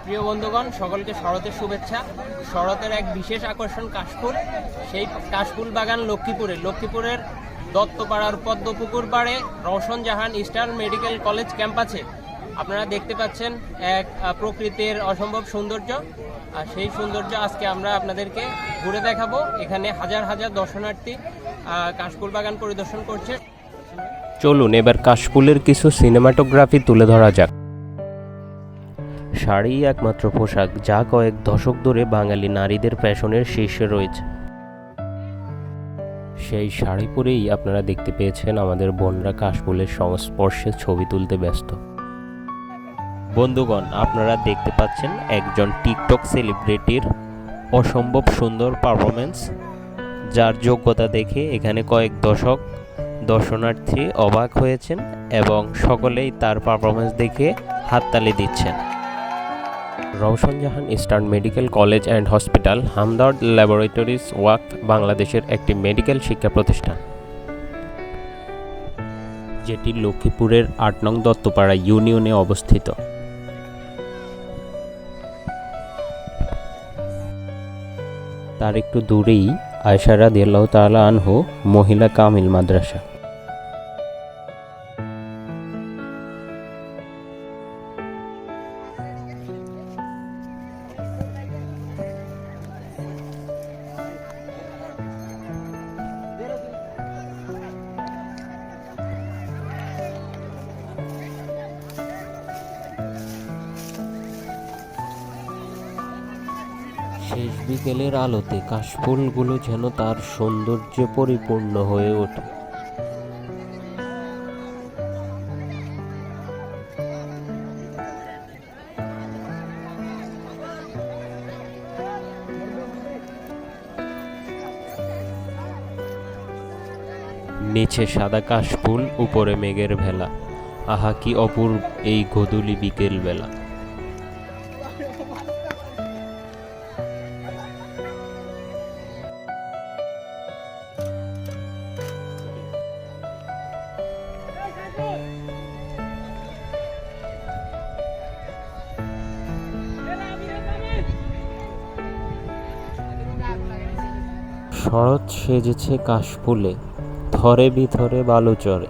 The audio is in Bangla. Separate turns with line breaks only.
প্রিয় বন্ধুগণ, সকলকে শরতের শুভেচ্ছা। শরতের এক বিশেষ আকর্ষণ কাশফুল। সেই কাশফুল বাগান লক্ষ্মীপুরের দত্তপাড়ার পদ্মপুকুর পাড়ে Rowshan Jahan eastern medical college ক্যাম্পাসে আপনারা দেখতে পাচ্ছেন এক প্রকৃতির অসম্ভব সৌন্দর্য। আর সেই সৌন্দর্য আজকে আমরা আপনাদেরকে ঘুরে দেখাবো। এখানে হাজার হাজার দর্শনার্থী কাশফুল বাগান পরিদর্শন করছে।
চলুন এবার কাশফুলের কিছু সিনেমাটোগ্রাফি তুলে ধরা যাক। শাড়ি একমাত্র পোশাক যা কয়েক দশক ধরে বাঙালি নারীদের ফ্যাশনের শীর্ষে রয়েছে। সেই শাড়ি পরেই আপনারা দেখতে পেয়েছেন আমাদের বোনরা কাশফুলের সংস্পর্শে ছবি তুলতে ব্যস্ত। বন্ধুগণ, আপনারা দেখতে পাচ্ছেন একজন টিকটক সেলিব্রিটির অসম্ভব সুন্দর পারফরমেন্স, যার যোগ্যতা দেখে এখানে কয়েক দশক দর্শনার্থী অবাক হয়েছেন এবং সকলেই তার পারফরমেন্স দেখে হাততালি দিচ্ছেন। Rowshan Jahan eastern medical college and hospital Hamdard laboratories Waqf বাংলাদেশের একটি মেডিকেল শিক্ষা প্রতিষ্ঠান, যেটি লক্ষ্মীপুরের ৮ নং দত্তপাড়া ইউনিয়নে অবস্থিত। তার একটু দূরেই আয়েশা রাদিয়াল্লাহু তাআলা আনহু মহিলা কামিল মাদ্রাসা। শেষ বিকেলের আলোতে কাশফুলগুলো যেন তার সৌন্দর্যে পরিপূর্ণ হয়ে ওঠে। নিচে সাদা কাশফুল, উপরে মেঘের ভেলা। আহা কি অপূর্ব এই গোধূলি বিকেল বেলা। শরৎ সেজেছে কাশফুলে, থরে বিথরে বালুচরে।